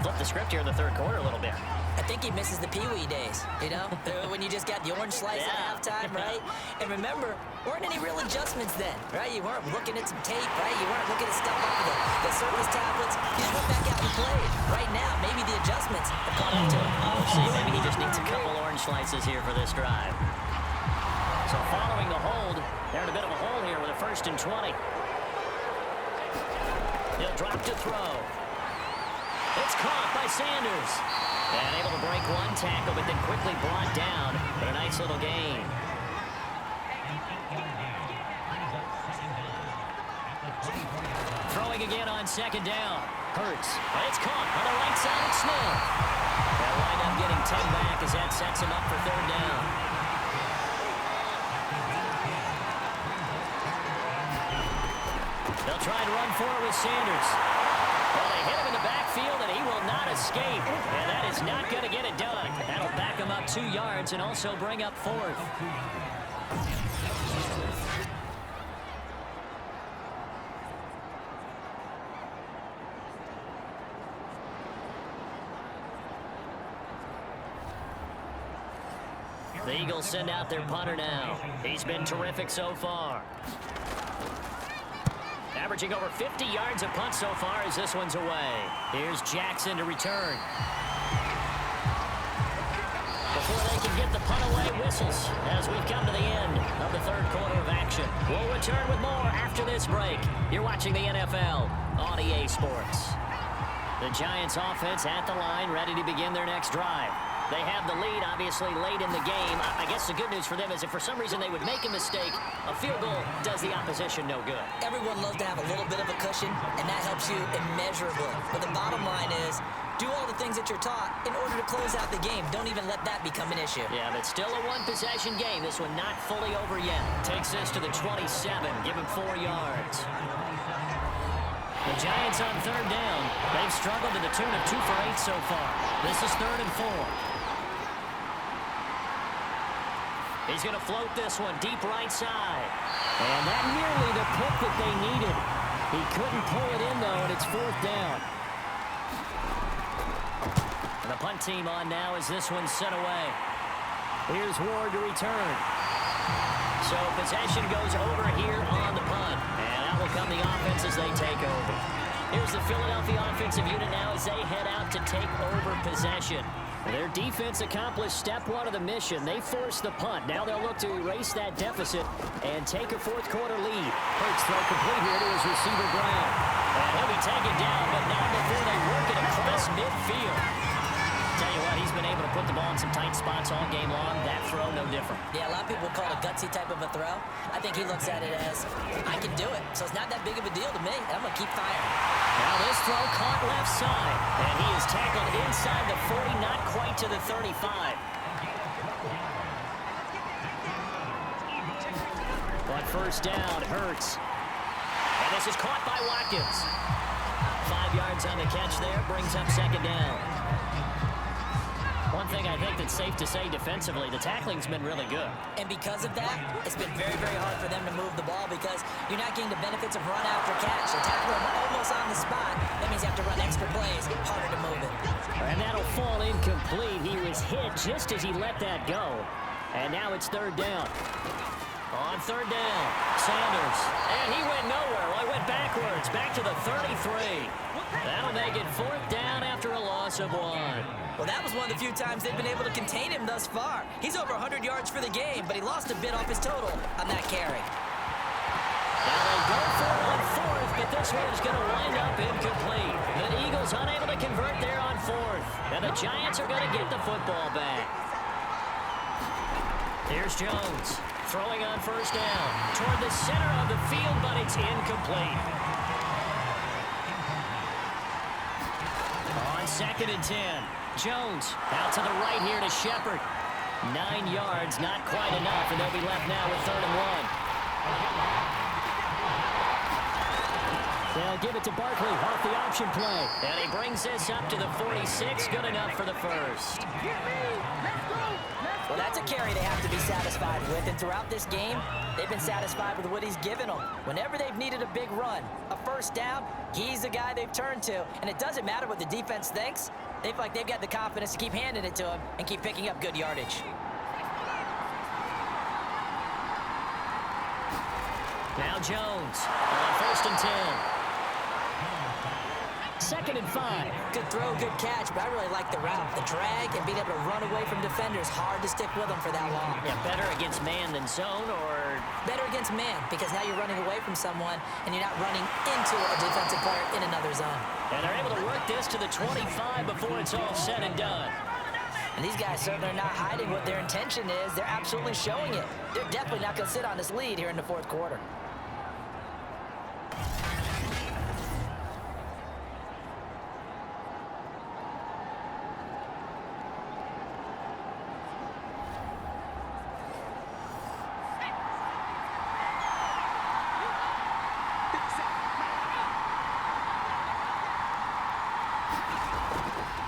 Flip the script here in the 3rd quarter a little bit. I think he misses the Pee-wee days, you know, when you just got the orange slice at halftime, right? And remember, weren't any real adjustments then, right? You weren't looking at some tape, right? You weren't looking at stuff off of the service tablets. You just went back out and played. Right now, maybe the adjustments have caught up to him. See, maybe he just needs a couple orange slices here for this drive. So following the hold, they're in a bit of a hole here with a 1st and 20. He'll drop to throw. It's caught by Sanders. And able to break one tackle, but then quickly brought down. But a nice little gain. Throwing again on 2nd down. Hurts. And it's caught on the right side of Smith. They'll wind up getting 10 back as that sets him up for 3rd down. They'll try and run for it with Sanders. Well, they hit him in the backfield, and he will not escape. And that is not going to get it done. That'll back him up 2 yards and also bring up 4th. The Eagles send out their punter now. He's been terrific so far. Averaging over 50 yards a punt so far as this one's away. Here's Jackson to return. Before they can get the punt away, whistles as we've come to the end of the 3rd quarter of action. We'll return with more after this break. You're watching the NFL on EA Sports. The Giants offense at the line, ready to begin their next drive. They have the lead, obviously, late in the game. I guess the good news for them is if for some reason they would make a mistake, a field goal does the opposition no good. Everyone loves to have a little bit of a cushion, and that helps you immeasurably. But the bottom line is, do all the things that you're taught in order to close out the game. Don't even let that become an issue. Yeah, but still a one-possession game. This one not fully over yet. Takes this to the 27, give him 4 yards. The Giants on 3rd down. They've struggled to the tune of 2 for 8 so far. This is 3rd and 4. He's going to float this one deep right side. And that nearly the pick that they needed. He couldn't pull it in, though, and it's 4th down. And the punt team on now as this one's sent away. Here's Ward to return. So possession goes over here on the punt. And out will come the offense as they take over. Here's the Philadelphia offensive unit now as they head out to take over possession. Their defense accomplished step 1 of the mission. They forced the punt. Now they'll look to erase that deficit and take a 4th quarter lead. Hurts throw complete here to his receiver Brown. And he'll be taken down, but not before they work it across midfield. Tell you what, he's been able to put the ball in some tight spots all game long. That throw, no different. Yeah, a lot of people call it a gutsy type of a throw. I think he looks at it as, I can do it. So it's not that big of a deal to me, and I'm going to keep firing. Now this throw caught left side. And he is tackled inside the 40, not quite to the 35. But 1st down, Hurts. And this is caught by Watkins. 5 yards on the catch there, brings up 2nd down. One thing I think that's safe to say defensively, the tackling's been really good. And because of that, it's been very, very hard for them to move the ball because you're not getting the benefits of run after catch. They tackle him almost on the spot. That means you have to run extra plays, harder to move it. And that'll fall incomplete. He was hit just as he let that go. And now it's 3rd down. On 3rd down, Sanders. And he went nowhere. Well, he went backwards, back to the 33. That'll make it 4th down after a loss of 1. Well, that was one of the few times they've been able to contain him thus far. He's over 100 yards for the game, but he lost a bit off his total on that carry. Now they go for it on 4th, but this one is going to wind up incomplete. The Eagles unable to convert there on 4th. And the Giants are going to get the football back. Here's Jones, throwing on 1st down. Toward the center of the field, but it's incomplete. On 2nd and 10. Jones out to the right here to Shepard. 9 yards, not quite enough, and they'll be left now with 3rd and 1. They'll give it to Barkley off the option play. And he brings this up to the 46. Good enough for the 1st. Well, that's a carry they have to be satisfied with. And throughout this game, they've been satisfied with what he's given them. Whenever they've needed a big run, a 1st down, he's the guy they've turned to. And it doesn't matter what the defense thinks. They feel like they've got the confidence to keep handing it to him and keep picking up good yardage. Now Jones on 1st and 10. 2nd and 5. Good throw, good catch, but I really like the route. The drag and being able to run away from defenders, hard to stick with them for that long. Yeah, better against man than zone, or... Better against man, because now you're running away from someone and you're not running into a defensive player in another zone. And they're able to work this to the 25 before it's all said and done. And these guys certainly are not hiding what their intention is. They're absolutely showing it. They're definitely not going to sit on this lead here in the fourth quarter.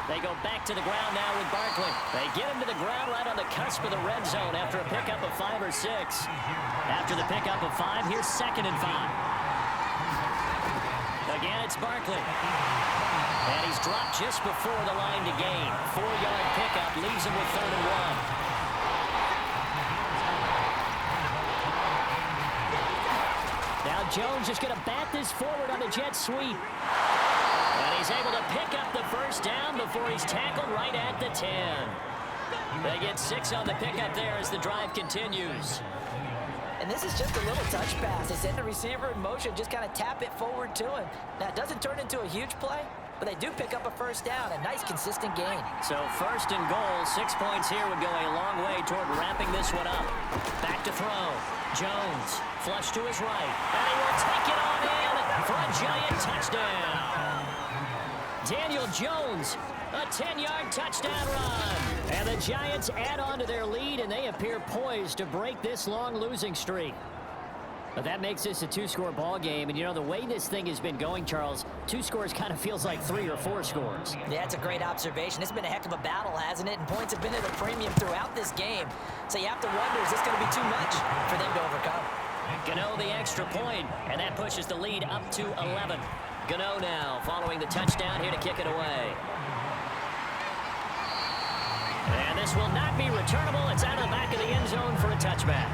They go back to the ground now with Barkley. They get him to the ground right on the cusp of the red zone after a pickup of 5 or 6. After the pickup of 5, here's 2nd and 5. Again, it's Barkley. And he's dropped just before the line to gain. 4-yard pickup leaves him with 3rd and 1. Now Jones just going to bat this forward on the jet sweep. And he's able to pick up the first down before he's tackled right at the 10. They get 6 on the pickup there as the drive continues. And this is just a little touch pass. They send the receiver in motion, just kind of tap it forward to him. Now, it doesn't turn into a huge play, but they do pick up a first down, a nice, consistent gain. So 1st and goal, 6 points here would go a long way toward wrapping this one up. Back to throw. Jones, flush to his right, and he will take it on in for a giant touchdown. Daniel Jones, a 10-yard touchdown run. And the Giants add on to their lead, and they appear poised to break this long losing streak. But that makes this a 2-score ball game. And, you know, the way this thing has been going, Charles, 2 scores kind of feels like 3 or 4 scores. Yeah, it's a great observation. It's been a heck of a battle, hasn't it? And points have been at a premium throughout this game. So you have to wonder, is this going to be too much for them to overcome? Gano the extra point, and that pushes the lead up to 11. Gano now following the touchdown here to kick it away. And this will not be returnable. It's out of the back of the end zone for a touchback.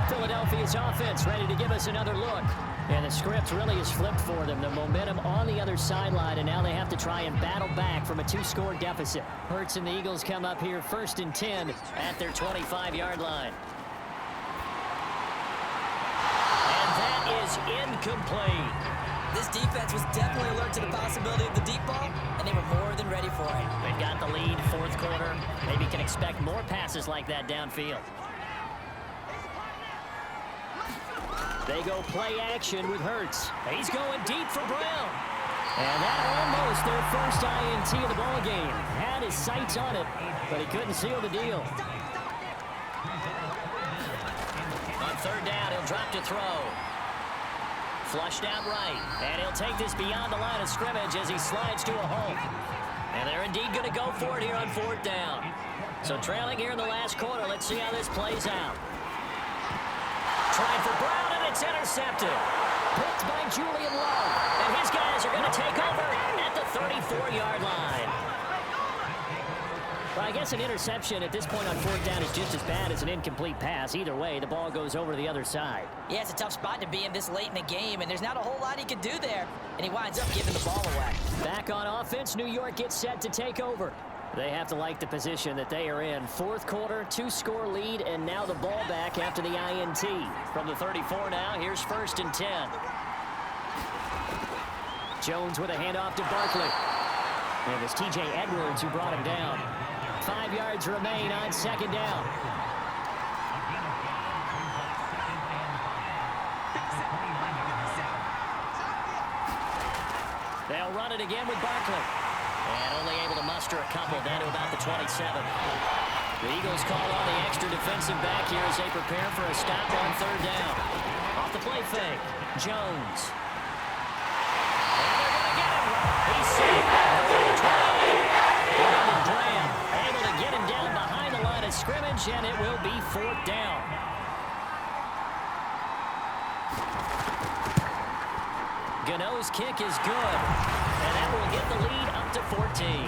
Philadelphia's offense ready to give us another look. And the script really is flipped for them. The momentum on the other sideline, and now they have to try and battle back from a 2-score deficit. Hurts and the Eagles come up here 1st and 10 at their 25-yard line. And that is incomplete. This defense was definitely alert to the possibility of the deep ball, and they were more than ready for it. They've got the lead, 4th quarter. Maybe can expect more passes like that downfield. They go play action with Hurts. He's going deep for Brown. And that almost their first INT of the ball game. Had his sights on it, but he couldn't seal the deal. On 3rd down, he'll drop to throw. Flushed out right, and he'll take this beyond the line of scrimmage as he slides to a hole. And they're indeed going to go for it here on 4th down. So trailing here in the last quarter, let's see how this plays out. Tried for Brown, and it's intercepted. Picked by Julian Love, and his guys are going to take over at the 34-yard line. Well, I guess an interception at this point on 4th down is just as bad as an incomplete pass. Either way, the ball goes over to the other side. Yeah, it's a tough spot to be in this late in the game, and there's not a whole lot he can do there, and he winds up giving the ball away. Back on offense, New York gets set to take over. They have to like the position that they are in. 4th quarter, 2-score lead, and now the ball back after the INT. From the 34 now, here's 1st and 10. Jones with a handoff to Barkley. It was T.J. Edwards who brought him down. 5 yards remain on 2nd down. They'll run it again with Barkley. And only able to muster a couple down to about the 27. The Eagles call on the extra defensive back here as they prepare for a stop on 3rd down. Off the play fake, Jones. And they're going to get him. He's safe. Graham able to get him down behind the line of scrimmage, and it will be 4th down. Gano's kick is good, and that will get the lead up to 14.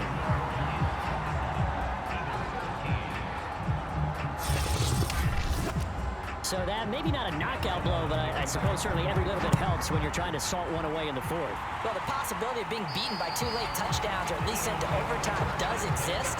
So that, maybe not a knockout blow, but I suppose certainly every little bit helps when you're trying to salt one away in the fourth. Well, the possibility of being beaten by 2 late touchdowns or at least sent to overtime does exist.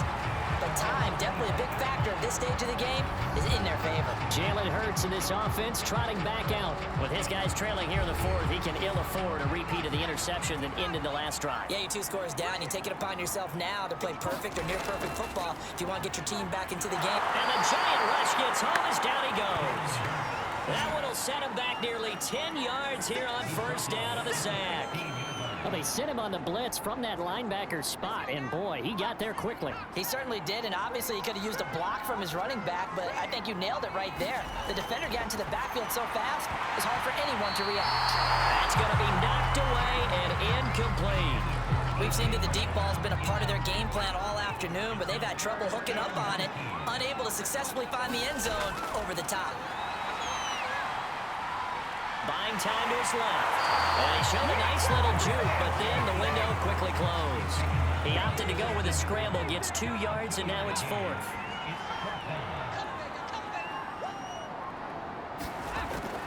But time, definitely a big factor at this stage of the game, is in their favor. Jalen Hurts in this offense trotting back out. With his guys trailing here in the fourth, he can ill afford a repeat of the interception that ended the last drive. Yeah, you're 2 scores down. You take it upon yourself now to play perfect or near-perfect football if you want to get your team back into the game. And the giant rush gets home as down he goes. That one will set him back nearly 10 yards here on first down on the sack. Well, they sent him on the blitz from that linebacker spot, and boy, he got there quickly. He certainly did, and obviously he could have used a block from his running back, but I think you nailed it right there. The defender got into the backfield so fast, it's hard for anyone to react. That's going to be knocked away and incomplete. We've seen that the deep ball's been a part of their game plan all afternoon, but they've had trouble hooking up on it, unable to successfully find the end zone over the top. Buying time to his left. And he showed a nice little juke, but then the window quickly closed. He opted to go with a scramble, gets 2 yards, and now it's 4th.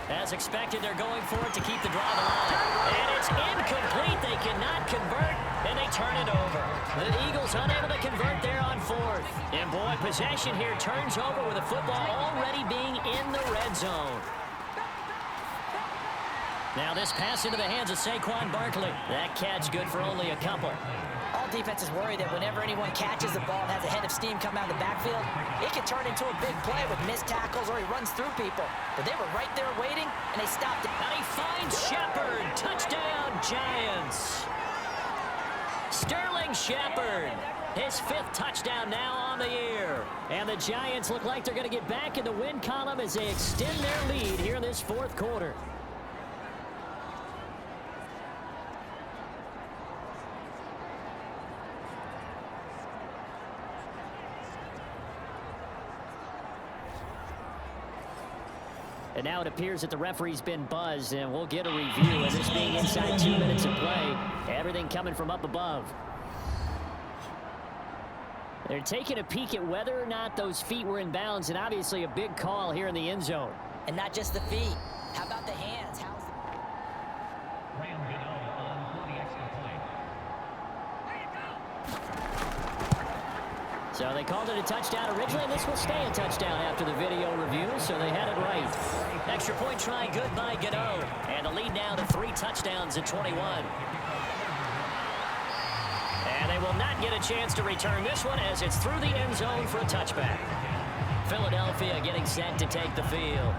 As expected, they're going for it to keep the drive alive. And it's incomplete. They cannot convert, and they turn it over. The Eagles unable to convert there on 4th. And boy, possession here turns over with the football already being in the red zone. Now this pass into the hands of Saquon Barkley. That catch good for only a couple. All defenses worry that whenever anyone catches the ball and has a head of steam come out of the backfield, it can turn into a big play with missed tackles or he runs through people. But they were right there waiting, and they stopped it. And he finds Shepard. Touchdown, Giants. Sterling Shepard. His 5th touchdown now on the year. And the Giants look like they're going to get back in the win column as they extend their lead here in this 4th quarter. And now it appears that the referee's been buzzed, and we'll get a review. And this being inside 2 minutes of play, everything coming from up above. They're taking a peek at whether or not those feet were in bounds, and obviously a big call here in the end zone. And not just the feet. How about the hands? How's the... So they called it a touchdown originally, and this will stay a touchdown after the video review, so they had it right. Extra point try good by Gano, and the lead now to 3 touchdowns at 21. And they will not get a chance to return this one as it's through the end zone for a touchback. Philadelphia getting set to take the field.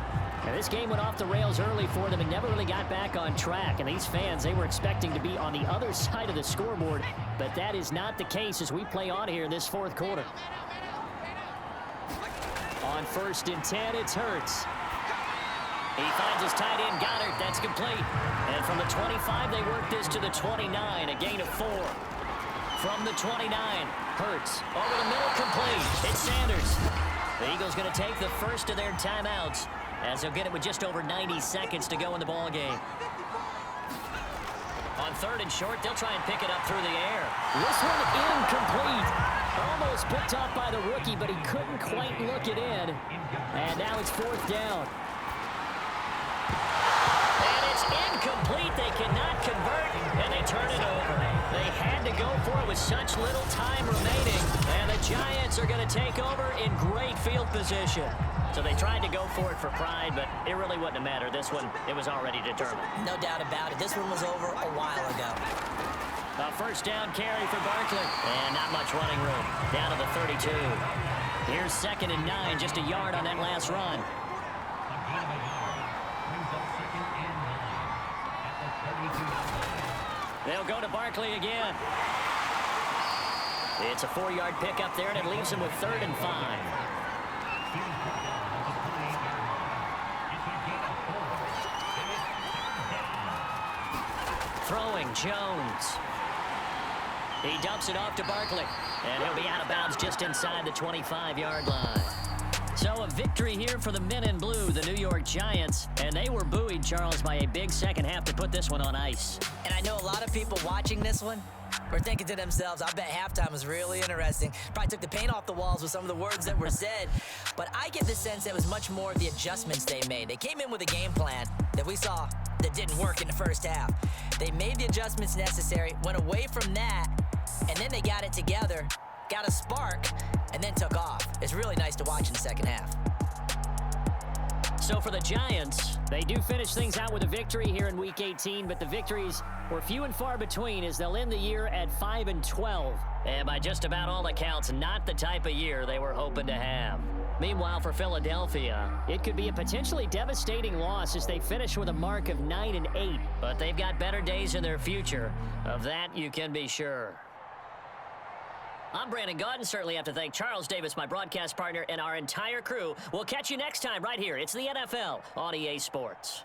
Now, this game went off the rails early for them and never really got back on track. And these fans, they were expecting to be on the other side of the scoreboard. But that is not the case as we play on here in this 4th quarter. On 1st and 10, it's Hurts. He finds his tight end, Goddard. That's complete. And from the 25, they work this to the 29, a gain of 4. From the 29, Hurts over the middle, complete. It's Sanders. The Eagles going to take the first of their timeouts, as they'll get it with just over 90 seconds to go in the ball game. On 3rd and short, they'll try and pick it up through the air. This one incomplete. Almost picked up by the rookie, but he couldn't quite look it in. And now it's 4th down. And it's incomplete. They cannot convert, and they turn it over. They had to go for it with such little time remaining. And the Giants are going to take over in great field position. So they tried to go for it for pride, but it really wouldn't have mattered. This one, it was already determined. No doubt about it. This one was over a while ago. A 1st down carry for Barkley. And not much running room. Down to the 32. Here's 2nd and 9, just a yard on that last run. They'll go to Barkley again. It's a 4-yard pickup there, and it leaves him with 3rd and 5. Throwing, Jones. He dumps it off to Barkley, and he'll be out of bounds just inside the 25-yard line. So a victory here for the men in blue, the New York Giants, and they were buoyed, Charles, by a big second half to put this one on ice. And I know a lot of people watching this one were thinking to themselves, I bet halftime was really interesting. Probably took the paint off the walls with some of the words that were said. But I get the sense that it was much more of the adjustments they made. They came in with a game plan that we saw that didn't work in the first half. They made the adjustments necessary, went away from that, and then they got it together, got a spark, and then took off. It's really nice to watch in the second half. So for the Giants, they do finish things out with a victory here in Week 18, but the victories were few and far between as they'll end the year at 5-12. And by just about all accounts, not the type of year they were hoping to have. Meanwhile, for Philadelphia, it could be a potentially devastating loss as they finish with a mark of 9-8. But they've got better days in their future. Of that, you can be sure. I'm Brandon Gaudin. Certainly have to thank Charles Davis, my broadcast partner, and our entire crew. We'll catch you next time right here. It's the NFL on EA Sports.